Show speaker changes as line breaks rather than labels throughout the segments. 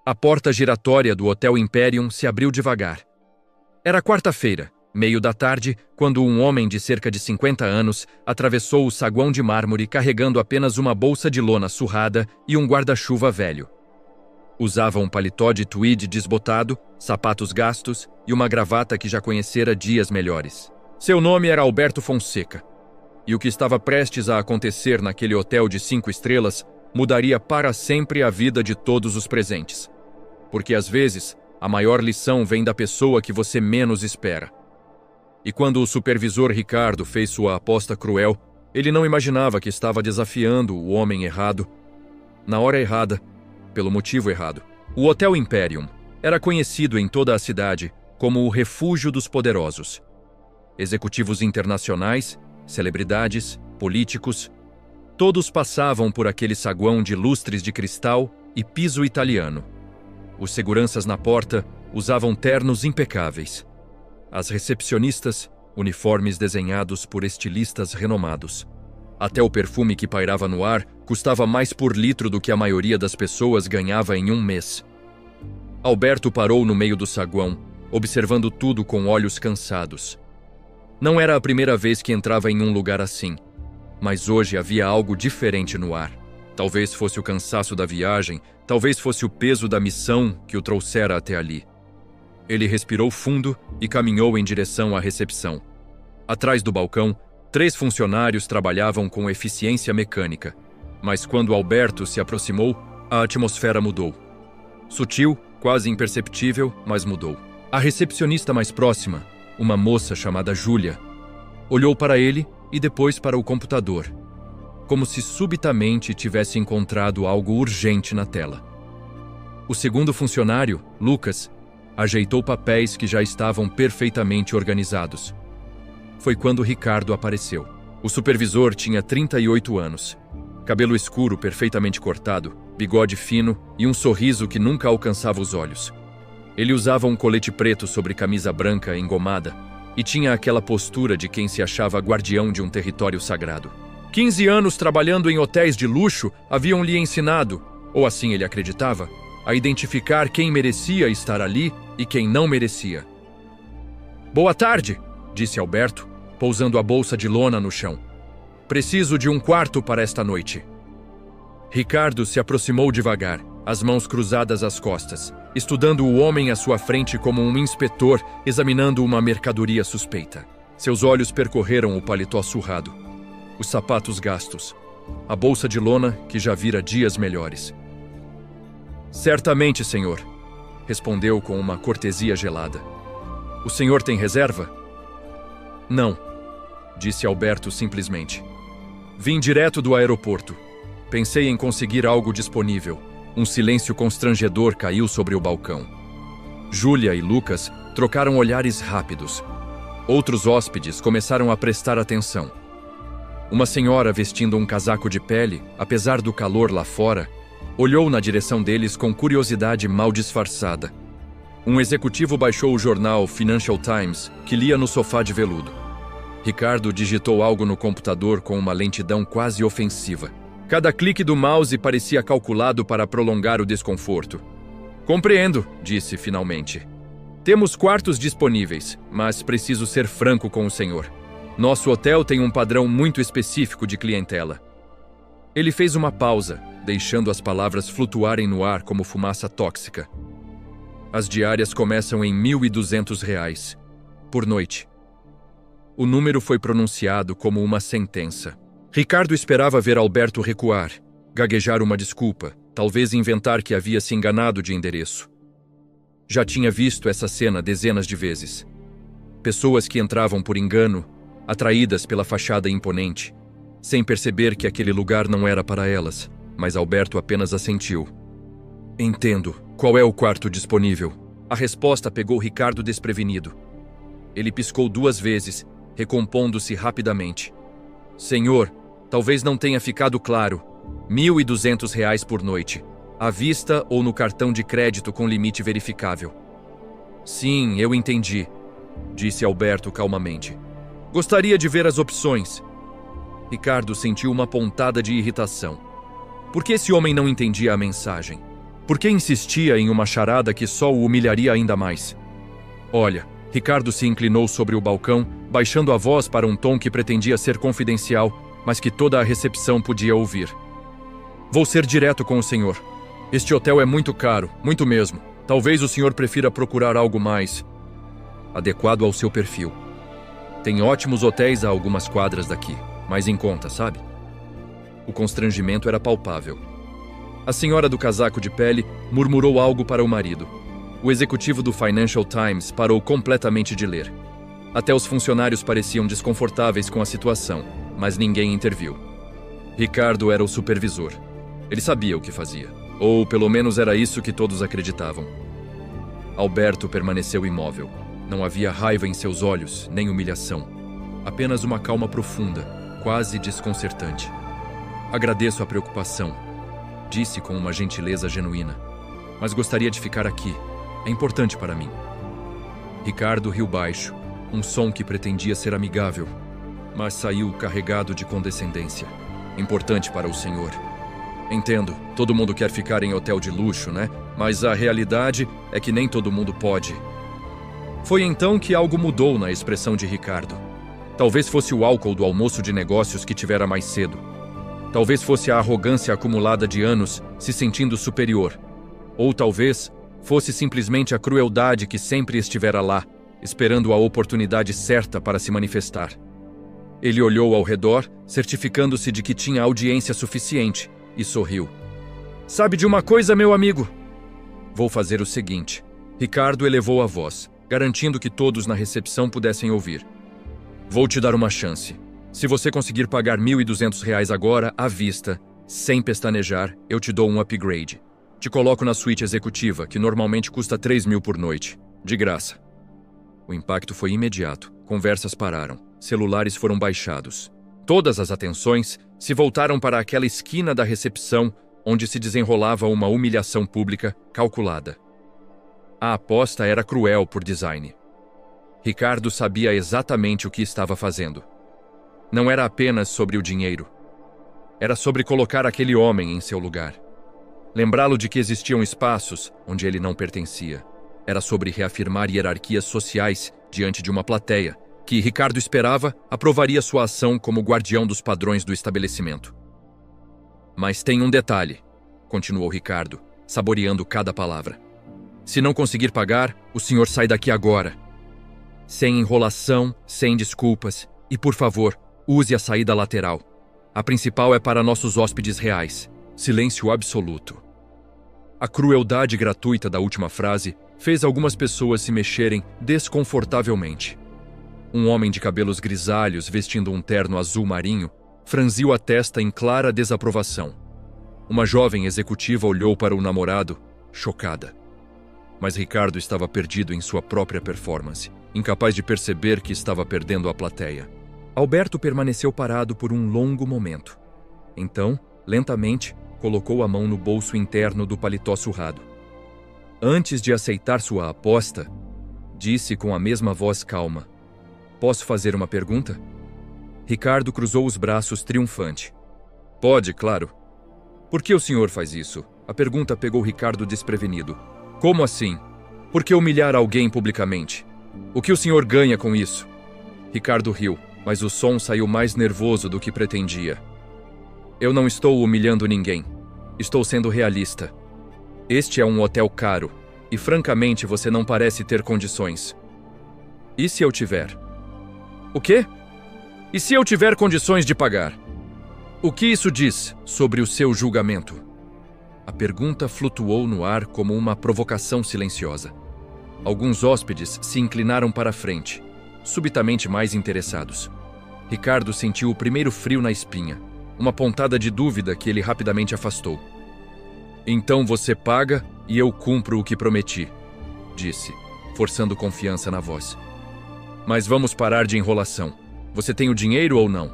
A porta giratória do Hotel Imperium se abriu devagar. Era quarta-feira, meio da tarde, quando um homem de cerca de 50 anos atravessou o saguão de mármore carregando apenas uma bolsa de lona surrada e um guarda-chuva velho. Usava um paletó de tweed desbotado, sapatos gastos e uma gravata que já conhecera dias melhores. Seu nome era Alberto Fonseca. E o que estava prestes a acontecer naquele hotel de 5 estrelas mudaria para sempre a vida de todos os presentes. Porque às vezes, a maior lição vem da pessoa que você menos espera. E quando o supervisor Ricardo fez sua aposta cruel, ele não imaginava que estava desafiando o homem errado, na hora errada, pelo motivo errado. O Hotel Imperium era conhecido em toda a cidade como o refúgio dos poderosos. Executivos internacionais, celebridades, políticos, todos passavam por aquele saguão de lustres de cristal e piso italiano. Os seguranças na porta usavam ternos impecáveis. As recepcionistas, uniformes desenhados por estilistas renomados. Até o perfume que pairava no ar custava mais por litro do que a maioria das pessoas ganhava em um mês. Alberto parou no meio do saguão, observando tudo com olhos cansados. Não era a primeira vez que entrava em um lugar assim, mas hoje havia algo diferente no ar. Talvez fosse o cansaço da viagem, talvez fosse o peso da missão que o trouxera até ali. Ele respirou fundo e caminhou em direção à recepção. Atrás do balcão, 3 funcionários trabalhavam com eficiência mecânica, mas quando Alberto se aproximou, a atmosfera mudou. Sutil, quase imperceptível, mas mudou. A recepcionista mais próxima, uma moça chamada Júlia, olhou para ele e depois para o computador, como se subitamente tivesse encontrado algo urgente na tela. O segundo funcionário, Lucas, ajeitou papéis que já estavam perfeitamente organizados. Foi quando Ricardo apareceu. O supervisor tinha 38 anos. Cabelo escuro perfeitamente cortado, bigode fino e um sorriso que nunca alcançava os olhos. Ele usava um colete preto sobre camisa branca engomada e tinha aquela postura de quem se achava guardião de um território sagrado. 15 anos trabalhando em hotéis de luxo haviam lhe ensinado, ou assim ele acreditava, a identificar quem merecia estar ali e quem não merecia. "Boa tarde", disse Alberto, pousando a bolsa de lona no chão. "Preciso de um quarto para esta noite." Ricardo se aproximou devagar, as mãos cruzadas às costas, estudando o homem à sua frente como um inspetor examinando uma mercadoria suspeita. Seus olhos percorreram o paletó surrado, os sapatos gastos, a bolsa de lona que já vira dias melhores. "Certamente, senhor", respondeu com uma cortesia gelada. "O senhor tem reserva?" "Não", disse Alberto simplesmente. "Vim direto do aeroporto. Pensei em conseguir algo disponível." Um silêncio constrangedor caiu sobre o balcão. Júlia e Lucas trocaram olhares rápidos. Outros hóspedes começaram a prestar atenção. Uma senhora vestindo um casaco de pele, apesar do calor lá fora, olhou na direção deles com curiosidade mal disfarçada. Um executivo baixou o jornal Financial Times, que lia no sofá de veludo. Ricardo digitou algo no computador com uma lentidão quase ofensiva. Cada clique do mouse parecia calculado para prolongar o desconforto. "Compreendo", disse finalmente. "Temos quartos disponíveis, mas preciso ser franco com o senhor. Nosso hotel tem um padrão muito específico de clientela." Ele fez uma pausa, deixando as palavras flutuarem no ar como fumaça tóxica. "As diárias começam em R$ 1.200 por noite." O número foi pronunciado como uma sentença. Ricardo esperava ver Alberto recuar, gaguejar uma desculpa, talvez inventar que havia se enganado de endereço. Já tinha visto essa cena dezenas de vezes. Pessoas que entravam por engano, atraídas pela fachada imponente, sem perceber que aquele lugar não era para elas, mas Alberto apenas assentiu. "Entendo. Qual é o quarto disponível?" A resposta pegou Ricardo desprevenido. Ele piscou 2 vezes, recompondo-se rapidamente. "Senhor, talvez não tenha ficado claro. R$ 1.200 por noite, à vista ou no cartão de crédito com limite verificável." "Sim, eu entendi", disse Alberto calmamente. "Gostaria de ver as opções." Ricardo sentiu uma pontada de irritação. Por que esse homem não entendia a mensagem? Por que insistia em uma charada que só o humilharia ainda mais? Olha, Ricardo se inclinou sobre o balcão, baixando a voz para um tom que pretendia ser confidencial, mas que toda a recepção podia ouvir. Vou ser direto com o senhor. Este hotel é muito caro, muito mesmo. Talvez o senhor prefira procurar algo mais adequado ao seu perfil. Tem ótimos hotéis a algumas quadras daqui, mais em conta, sabe? O constrangimento era palpável. A senhora do casaco de pele murmurou algo para o marido. O executivo do Financial Times parou completamente de ler. Até os funcionários pareciam desconfortáveis com a situação, mas ninguém interviu. Ricardo era o supervisor. Ele sabia o que fazia, ou pelo menos era isso que todos acreditavam. Alberto permaneceu imóvel. Não havia raiva em seus olhos, nem humilhação. Apenas uma calma profunda, quase desconcertante. Agradeço a preocupação, disse com uma gentileza genuína. Mas gostaria de ficar aqui. É importante para mim. Ricardo riu baixo, um som que pretendia ser amigável, mas saiu carregado de condescendência. Importante para o senhor. Entendo, todo mundo quer ficar em hotel de luxo, né? Mas a realidade é que nem todo mundo pode. Foi então que algo mudou na expressão de Ricardo. Talvez fosse o álcool do almoço de negócios que tivera mais cedo. Talvez fosse a arrogância acumulada de anos se sentindo superior. Ou talvez fosse simplesmente a crueldade que sempre estivera lá, esperando a oportunidade certa para se manifestar. Ele olhou ao redor, certificando-se de que tinha audiência suficiente, e sorriu. Sabe de uma coisa, meu amigo? Vou fazer o seguinte. Ricardo elevou a voz, garantindo que todos na recepção pudessem ouvir. Vou te dar uma chance. Se você conseguir pagar R$1.200 agora, à vista, sem pestanejar, eu te dou um upgrade. Te coloco na suíte executiva, que normalmente custa R$3.000 por noite. De graça. O impacto foi imediato. Conversas pararam. Celulares foram baixados. Todas as atenções se voltaram para aquela esquina da recepção onde se desenrolava uma humilhação pública calculada. A aposta era cruel por design. Ricardo sabia exatamente o que estava fazendo. Não era apenas sobre o dinheiro. Era sobre colocar aquele homem em seu lugar. Lembrá-lo de que existiam espaços onde ele não pertencia. Era sobre reafirmar hierarquias sociais diante de uma plateia que Ricardo esperava aprovaria sua ação como guardião dos padrões do estabelecimento. Mas tem um detalhe, continuou Ricardo, saboreando cada palavra. Se não conseguir pagar, o senhor sai daqui agora. Sem enrolação, sem desculpas. E, por favor, use a saída lateral. A principal é para nossos hóspedes reais. Silêncio absoluto. A crueldade gratuita da última frase fez algumas pessoas se mexerem desconfortavelmente. Um homem de cabelos grisalhos vestindo um terno azul marinho franziu a testa em clara desaprovação. Uma jovem executiva olhou para o namorado, chocada. Mas Ricardo estava perdido em sua própria performance, incapaz de perceber que estava perdendo a plateia. Alberto permaneceu parado por um longo momento. Então, lentamente, colocou a mão no bolso interno do paletó surrado. Antes de aceitar sua aposta, disse com a mesma voz calma: Posso fazer uma pergunta? Ricardo cruzou os braços triunfante. Pode, claro. Por que o senhor faz isso? A pergunta pegou Ricardo desprevenido. Como assim? Por que humilhar alguém publicamente? O que o senhor ganha com isso? Ricardo riu, mas o som saiu mais nervoso do que pretendia. Eu não estou humilhando ninguém. Estou sendo realista. Este é um hotel caro, e francamente você não parece ter condições. E se eu tiver? O quê? E se eu tiver condições de pagar? O que isso diz sobre o seu julgamento? A pergunta flutuou no ar como uma provocação silenciosa. Alguns hóspedes se inclinaram para a frente, subitamente mais interessados. Ricardo sentiu o primeiro frio na espinha, uma pontada de dúvida que ele rapidamente afastou. Então você paga e eu cumpro o que prometi, disse, forçando confiança na voz. Mas vamos parar de enrolação. Você tem o dinheiro ou não?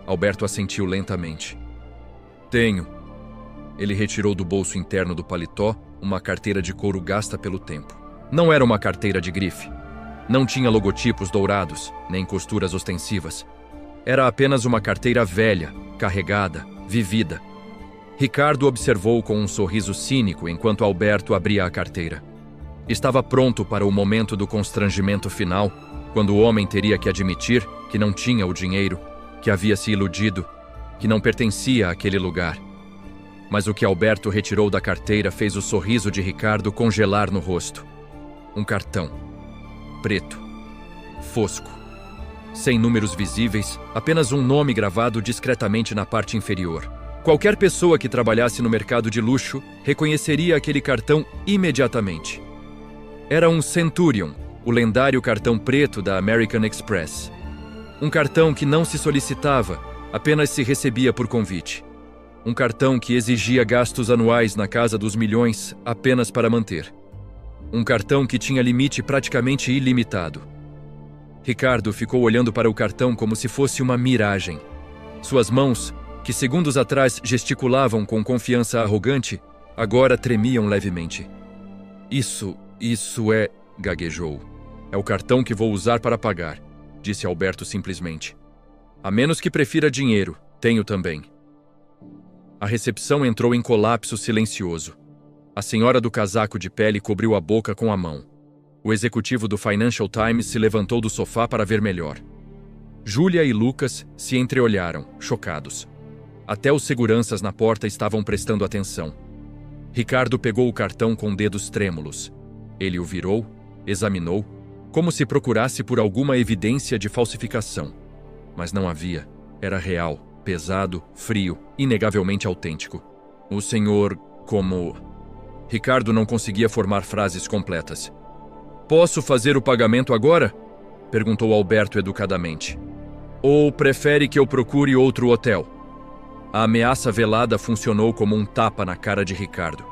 Alberto assentiu lentamente. Tenho. Ele retirou do bolso interno do paletó uma carteira de couro gasta pelo tempo. Não era uma carteira de grife. Não tinha logotipos dourados, nem costuras ostensivas. Era apenas uma carteira velha, carregada, vivida. Ricardo observou com um sorriso cínico enquanto Alberto abria a carteira. Estava pronto para o momento do constrangimento final, quando o homem teria que admitir que não tinha o dinheiro, que havia se iludido, que não pertencia àquele lugar. Mas o que Alberto retirou da carteira fez o sorriso de Ricardo congelar no rosto. Um cartão. Preto. Fosco. Sem números visíveis, apenas um nome gravado discretamente na parte inferior. Qualquer pessoa que trabalhasse no mercado de luxo reconheceria aquele cartão imediatamente. Era um Centurion, o lendário cartão preto da American Express. Um cartão que não se solicitava, apenas se recebia por convite. Um cartão que exigia gastos anuais na casa dos milhões apenas para manter. Um cartão que tinha limite praticamente ilimitado. Ricardo ficou olhando para o cartão como se fosse uma miragem. Suas mãos, que segundos atrás gesticulavam com confiança arrogante, agora tremiam levemente. Isso é... gaguejou. É o cartão que vou usar para pagar, disse Alberto simplesmente. A menos que prefira dinheiro, tenho também. A recepção entrou em colapso silencioso. A senhora do casaco de pele cobriu a boca com a mão. O executivo do Financial Times se levantou do sofá para ver melhor. Júlia e Lucas se entreolharam, chocados. Até os seguranças na porta estavam prestando atenção. Ricardo pegou o cartão com dedos trêmulos. Ele o virou, examinou, como se procurasse por alguma evidência de falsificação. Mas não havia. Era real, pesado, frio, inegavelmente autêntico. O senhor, como... Ricardo não conseguia formar frases completas. Posso fazer o pagamento agora? Perguntou Alberto educadamente. Ou prefere que eu procure outro hotel? A ameaça velada funcionou como um tapa na cara de Ricardo.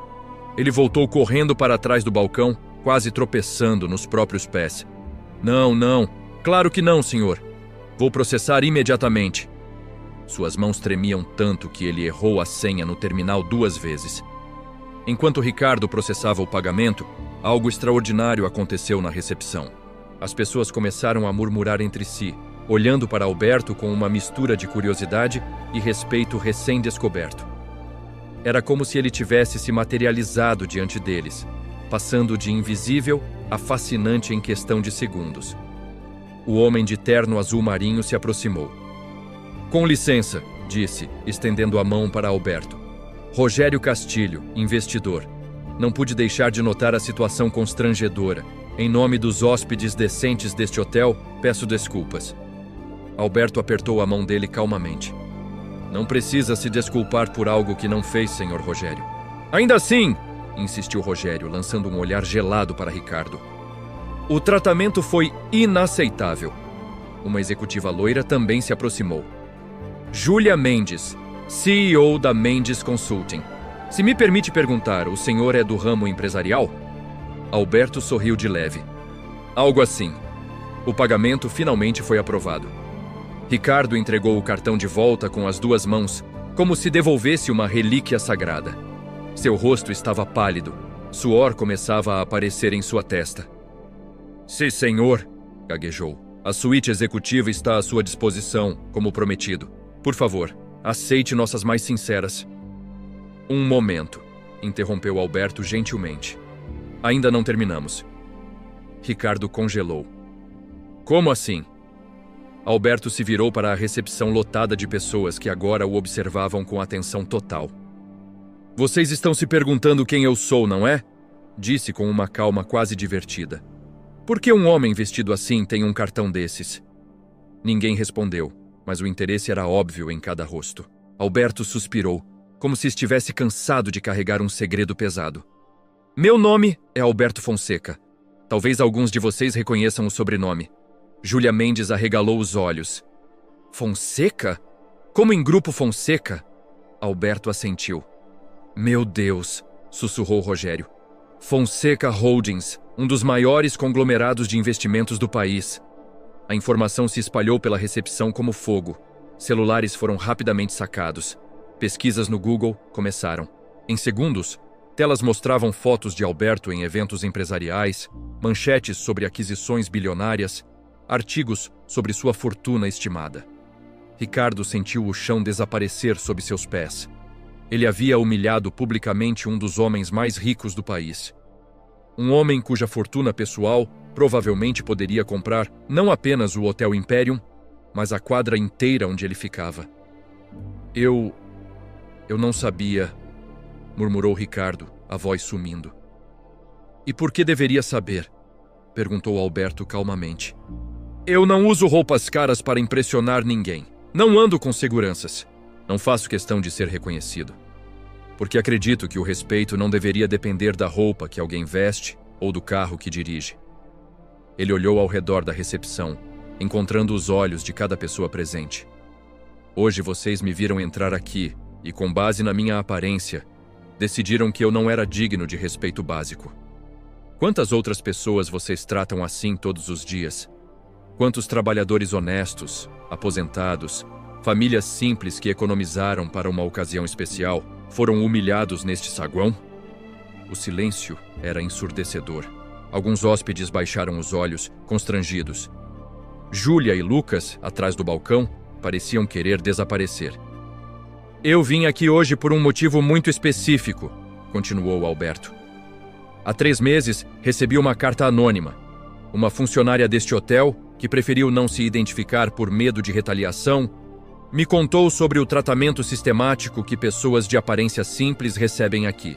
Ele voltou correndo para trás do balcão, quase tropeçando nos próprios pés. Não, claro que não, senhor. Vou processar imediatamente. Suas mãos tremiam tanto que ele errou a senha no terminal 2 vezes. Enquanto Ricardo processava o pagamento, algo extraordinário aconteceu na recepção. As pessoas começaram a murmurar entre si, olhando para Alberto com uma mistura de curiosidade e respeito recém-descoberto. Era como se ele tivesse se materializado diante deles, passando de invisível a fascinante em questão de segundos. O homem de terno azul marinho se aproximou. Com licença, disse, estendendo a mão para Alberto. Rogério Castilho, investidor. Não pude deixar de notar a situação constrangedora. Em nome dos hóspedes decentes deste hotel, peço desculpas. Alberto apertou a mão dele calmamente. Não precisa se desculpar por algo que não fez, senhor Rogério. Ainda assim, insistiu Rogério, lançando um olhar gelado para Ricardo. O tratamento foi inaceitável. Uma executiva loira também se aproximou. Júlia Mendes, CEO da Mendes Consulting. Se me permite perguntar, o senhor é do ramo empresarial? Alberto sorriu de leve. Algo assim. O pagamento finalmente foi aprovado. Ricardo entregou o cartão de volta com as 2 mãos, como se devolvesse uma relíquia sagrada. Seu rosto estava pálido. Suor começava a aparecer em sua testa. Sim, senhor, gaguejou. A suíte executiva está à sua disposição, como prometido. Por favor, aceite nossas mais sinceras... Um momento, interrompeu Alberto gentilmente. Ainda não terminamos. Ricardo congelou. Como assim? Alberto se virou para a recepção lotada de pessoas que agora o observavam com atenção total. Vocês estão se perguntando quem eu sou, não é? Disse com uma calma quase divertida. Por que um homem vestido assim tem um cartão desses? Ninguém respondeu, mas o interesse era óbvio em cada rosto. Alberto suspirou, como se estivesse cansado de carregar um segredo pesado. Meu nome é Alberto Fonseca. Talvez alguns de vocês reconheçam o sobrenome. Júlia Mendes arregalou os olhos. Fonseca? Como em Grupo Fonseca? Alberto assentiu. Meu Deus, sussurrou Rogério. Fonseca Holdings, um dos maiores conglomerados de investimentos do país. A informação se espalhou pela recepção como fogo. Celulares foram rapidamente sacados. Pesquisas no Google começaram. Em segundos, telas mostravam fotos de Alberto em eventos empresariais, manchetes sobre aquisições bilionárias, artigos sobre sua fortuna estimada. Ricardo sentiu o chão desaparecer sob seus pés. Ele havia humilhado publicamente um dos homens mais ricos do país. Um homem cuja fortuna pessoal provavelmente poderia comprar não apenas o Hotel Imperium, mas a quadra inteira onde ele ficava. Eu não sabia, murmurou Ricardo, a voz sumindo. E por que deveria saber? Perguntou Alberto calmamente. Eu não uso roupas caras para impressionar ninguém. Não ando com seguranças. Não faço questão de ser reconhecido. Porque acredito que o respeito não deveria depender da roupa que alguém veste ou do carro que dirige. Ele olhou ao redor da recepção, encontrando os olhos de cada pessoa presente. Hoje vocês me viram entrar aqui e, com base na minha aparência, decidiram que eu não era digno de respeito básico. Quantas outras pessoas vocês tratam assim todos os dias? Quantos trabalhadores honestos, aposentados, famílias simples que economizaram para uma ocasião especial foram humilhados neste saguão? O silêncio era ensurdecedor. Alguns hóspedes baixaram os olhos, constrangidos. Júlia e Lucas, atrás do balcão, pareciam querer desaparecer. Eu vim aqui hoje por um motivo muito específico, continuou Alberto. Há 3 meses, recebi uma carta anônima. Uma funcionária deste hotel, que preferiu não se identificar por medo de retaliação, me contou sobre o tratamento sistemático que pessoas de aparência simples recebem aqui.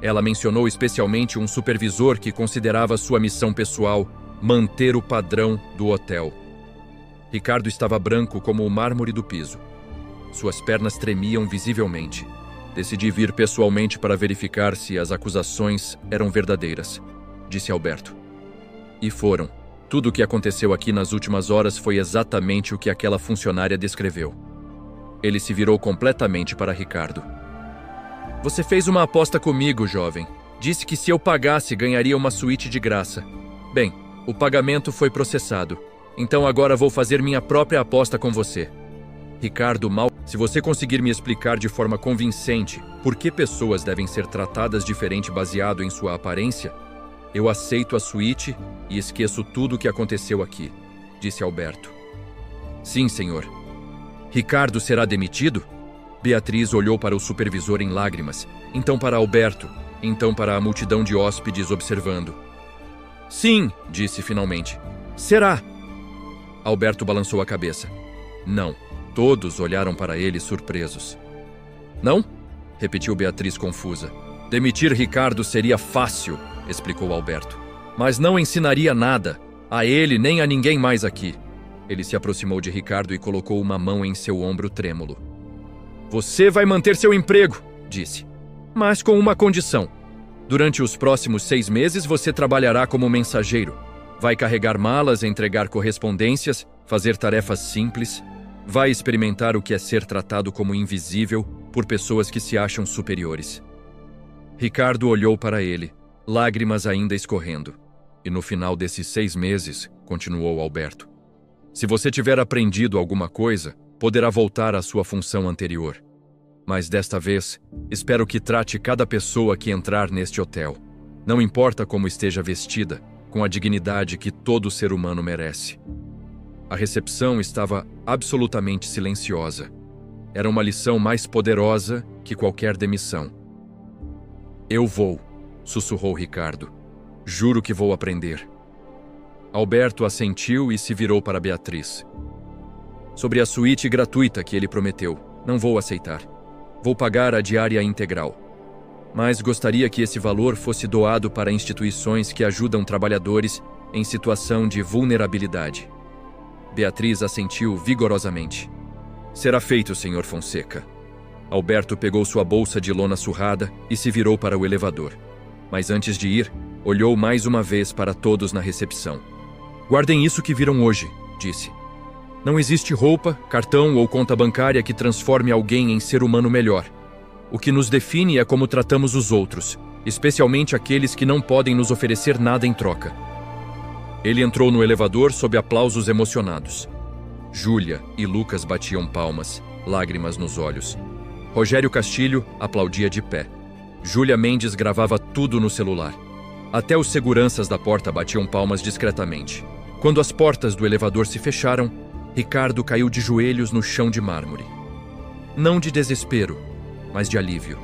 Ela mencionou especialmente um supervisor que considerava sua missão pessoal manter o padrão do hotel. Ricardo estava branco como o mármore do piso. Suas pernas tremiam visivelmente. Decidi vir pessoalmente para verificar se as acusações eram verdadeiras, disse Alberto. E foram. Tudo o que aconteceu aqui nas últimas horas foi exatamente o que aquela funcionária descreveu. Ele se virou completamente para Ricardo. Você fez uma aposta comigo, jovem. Disse que se eu pagasse, ganharia uma suíte de graça. Bem, o pagamento foi processado. Então agora vou fazer minha própria aposta com você. Ricardo, se você conseguir me explicar de forma convincente por que pessoas devem ser tratadas diferente baseado em sua aparência, eu aceito a suíte e esqueço tudo o que aconteceu aqui, disse Alberto. Sim, senhor. Ricardo será demitido? Beatriz olhou para o supervisor em lágrimas, então para Alberto, então para a multidão de hóspedes observando. Sim, disse finalmente. Será. Alberto balançou a cabeça. Não. Todos olharam para ele surpresos. Não? Repetiu Beatriz confusa. Demitir Ricardo seria fácil, explicou Alberto. Mas não ensinaria nada, a ele nem a ninguém mais aqui. Ele se aproximou de Ricardo e colocou uma mão em seu ombro trêmulo. Você vai manter seu emprego, disse. Mas com uma condição. Durante os próximos 6 meses você trabalhará como mensageiro. Vai carregar malas, entregar correspondências, fazer tarefas simples. Vai experimentar o que é ser tratado como invisível por pessoas que se acham superiores. Ricardo olhou para ele, lágrimas ainda escorrendo. E no final desses 6 meses, continuou Alberto, se você tiver aprendido alguma coisa, poderá voltar à sua função anterior. Mas desta vez, espero que trate cada pessoa que entrar neste hotel. Não importa como esteja vestida, com a dignidade que todo ser humano merece. A recepção estava absolutamente silenciosa. Era uma lição mais poderosa que qualquer demissão. Eu vou, sussurrou Ricardo. Juro que vou aprender. Alberto assentiu e se virou para Beatriz. Sobre a suíte gratuita que ele prometeu, não vou aceitar. Vou pagar a diária integral. Mas gostaria que esse valor fosse doado para instituições que ajudam trabalhadores em situação de vulnerabilidade. Beatriz assentiu vigorosamente. Será feito, Sr. Fonseca. Alberto pegou sua bolsa de lona surrada e se virou para o elevador. Mas antes de ir, olhou mais uma vez para todos na recepção. Guardem isso que viram hoje, disse. Não existe roupa, cartão ou conta bancária que transforme alguém em ser humano melhor. O que nos define é como tratamos os outros, especialmente aqueles que não podem nos oferecer nada em troca. Ele entrou no elevador sob aplausos emocionados. Júlia e Lucas batiam palmas, lágrimas nos olhos. Rogério Castilho aplaudia de pé. Júlia Mendes gravava tudo no celular. Até os seguranças da porta batiam palmas discretamente. Quando as portas do elevador se fecharam, Ricardo caiu de joelhos no chão de mármore. Não de desespero, mas de alívio.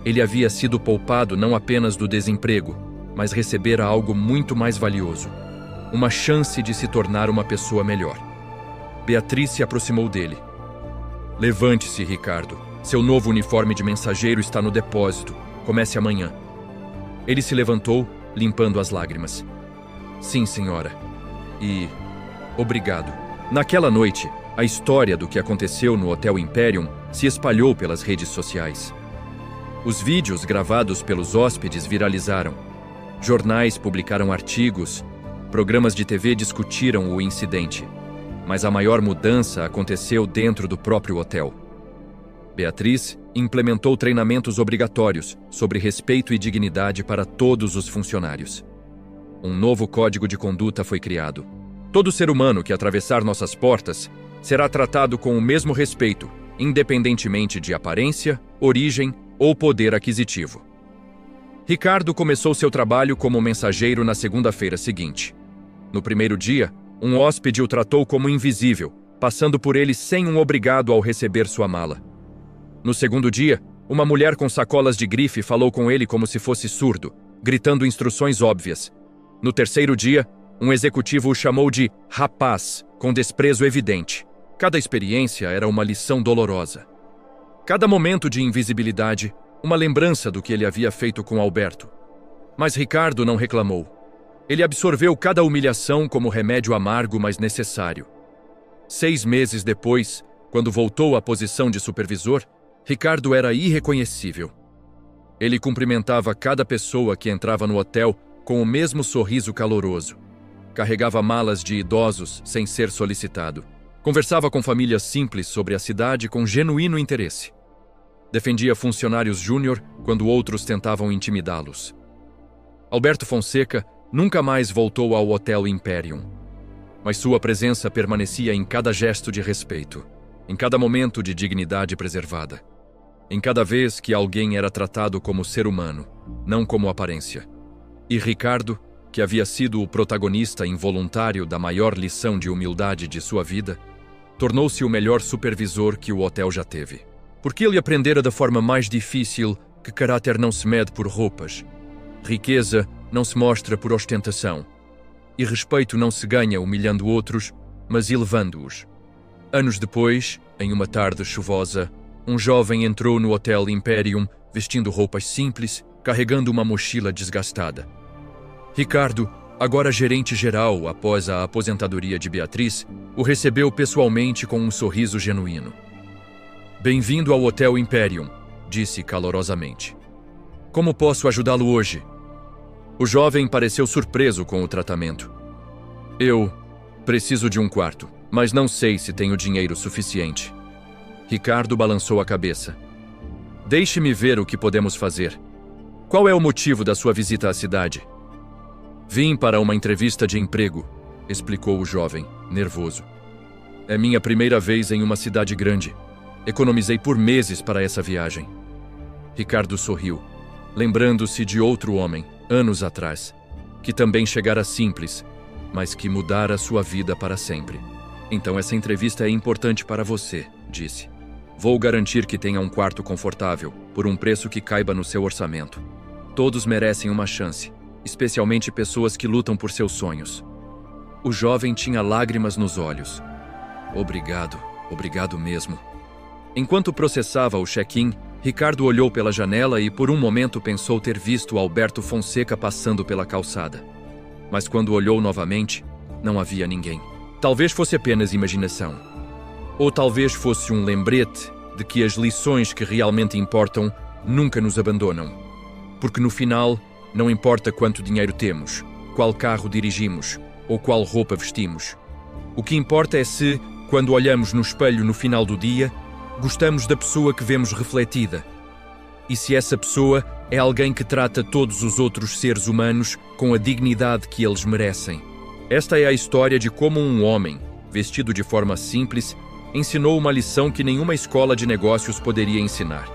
Ele havia sido poupado não apenas do desemprego, mas recebera algo muito mais valioso: uma chance de se tornar uma pessoa melhor. Beatriz se aproximou dele. Levante-se, Ricardo. Seu novo uniforme de mensageiro está no depósito. Comece amanhã. Ele se levantou, limpando as lágrimas. Sim, senhora. E... obrigado. Naquela noite, a história do que aconteceu no Hotel Imperium se espalhou pelas redes sociais. Os vídeos gravados pelos hóspedes viralizaram. Jornais publicaram artigos, programas de TV discutiram o incidente. Mas a maior mudança aconteceu dentro do próprio hotel. Beatriz implementou treinamentos obrigatórios sobre respeito e dignidade para todos os funcionários. Um novo código de conduta foi criado. Todo ser humano que atravessar nossas portas será tratado com o mesmo respeito, independentemente de aparência, origem ou poder aquisitivo. Ricardo começou seu trabalho como mensageiro na segunda-feira seguinte. No primeiro dia, um hóspede o tratou como invisível, passando por ele sem um obrigado ao receber sua mala. No segundo dia, uma mulher com sacolas de grife falou com ele como se fosse surdo, gritando instruções óbvias. No terceiro dia, um executivo o chamou de rapaz, com desprezo evidente. Cada experiência era uma lição dolorosa. Cada momento de invisibilidade, uma lembrança do que ele havia feito com Alberto. Mas Ricardo não reclamou. Ele absorveu cada humilhação como remédio amargo, mas necessário. 6 meses depois, quando voltou à posição de supervisor, Ricardo era irreconhecível. Ele cumprimentava cada pessoa que entrava no hotel com o mesmo sorriso caloroso. Carregava malas de idosos sem ser solicitado. Conversava com famílias simples sobre a cidade com genuíno interesse. Defendia funcionários júnior quando outros tentavam intimidá-los. Alberto Fonseca nunca mais voltou ao Hotel Imperium. Mas sua presença permanecia em cada gesto de respeito, em cada momento de dignidade preservada, em cada vez que alguém era tratado como ser humano, não como aparência. E Ricardo, que havia sido o protagonista involuntário da maior lição de humildade de sua vida, tornou-se o melhor supervisor que o hotel já teve. Porque ele aprendera da forma mais difícil que caráter não se mede por roupas, riqueza não se mostra por ostentação, e respeito não se ganha humilhando outros, mas elevando-os. Anos depois, em uma tarde chuvosa, um jovem entrou no Hotel Imperium vestindo roupas simples, carregando uma mochila desgastada. Ricardo, agora gerente-geral após a aposentadoria de Beatriz, o recebeu pessoalmente com um sorriso genuíno. Bem-vindo ao Hotel Imperium, disse calorosamente. Como posso ajudá-lo hoje? O jovem pareceu surpreso com o tratamento. Eu preciso de um quarto, mas não sei se tenho dinheiro suficiente. Ricardo balançou a cabeça. Deixe-me ver o que podemos fazer. Qual é o motivo da sua visita à cidade? Vim para uma entrevista de emprego, explicou o jovem, nervoso. É minha primeira vez em uma cidade grande. Economizei por meses para essa viagem. Ricardo sorriu, lembrando-se de outro homem, anos atrás, que também chegara simples, mas que mudara sua vida para sempre. Então essa entrevista é importante para você, disse. Vou garantir que tenha um quarto confortável, por um preço que caiba no seu orçamento. Todos merecem uma chance, especialmente pessoas que lutam por seus sonhos. O jovem tinha lágrimas nos olhos. Obrigado mesmo. Enquanto processava o check-in, Ricardo olhou pela janela e por um momento pensou ter visto Alberto Fonseca passando pela calçada. Mas quando olhou novamente, não havia ninguém. Talvez fosse apenas imaginação. Ou talvez fosse um lembrete de que as lições que realmente importam nunca nos abandonam. Porque no final, não importa quanto dinheiro temos, qual carro dirigimos ou qual roupa vestimos. O que importa é se, quando olhamos no espelho no final do dia, gostamos da pessoa que vemos refletida. E se essa pessoa é alguém que trata todos os outros seres humanos com a dignidade que eles merecem. Esta é a história de como um homem, vestido de forma simples, ensinou uma lição que nenhuma escola de negócios poderia ensinar.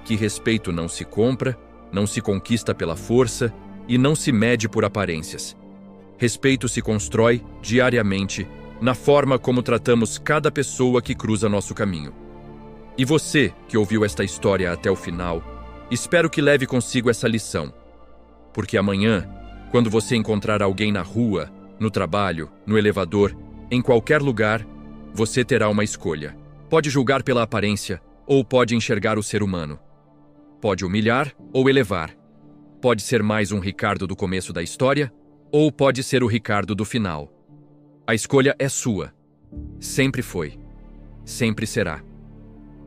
Que respeito não se compra, não se conquista pela força e não se mede por aparências. Respeito se constrói, diariamente, na forma como tratamos cada pessoa que cruza nosso caminho. E você, que ouviu esta história até o final, espero que leve consigo essa lição. Porque amanhã, quando você encontrar alguém na rua, no trabalho, no elevador, em qualquer lugar, você terá uma escolha. Pode julgar pela aparência ou pode enxergar o ser humano. Pode humilhar ou elevar. Pode ser mais um Ricardo do começo da história ou pode ser o Ricardo do final. A escolha é sua. Sempre foi. Sempre será.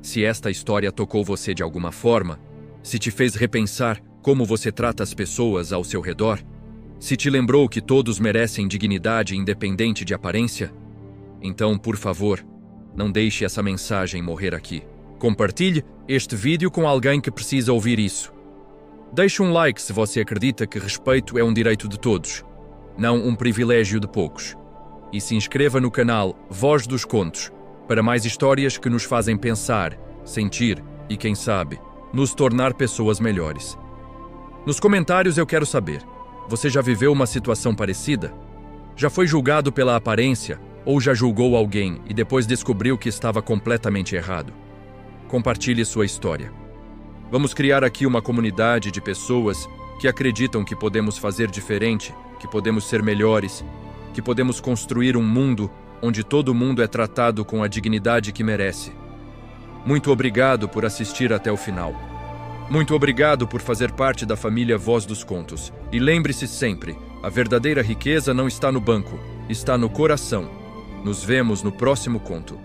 Se esta história tocou você de alguma forma, se te fez repensar como você trata as pessoas ao seu redor, se te lembrou que todos merecem dignidade independente de aparência, então, por favor, não deixe essa mensagem morrer aqui. Compartilhe este vídeo com alguém que precisa ouvir isso. Deixe um like se você acredita que respeito é um direito de todos, não um privilégio de poucos. E se inscreva no canal Voz dos Contos para mais histórias que nos fazem pensar, sentir e, quem sabe, nos tornar pessoas melhores. Nos comentários eu quero saber, você já viveu uma situação parecida? Já foi julgado pela aparência ou já julgou alguém e depois descobriu que estava completamente errado? Compartilhe sua história. Vamos criar aqui uma comunidade de pessoas que acreditam que podemos fazer diferente, que podemos ser melhores, que podemos construir um mundo onde todo mundo é tratado com a dignidade que merece. Muito obrigado por assistir até o final. Muito obrigado por fazer parte da família Voz dos Contos. E lembre-se sempre, a verdadeira riqueza não está no banco, está no coração. Nos vemos no próximo conto.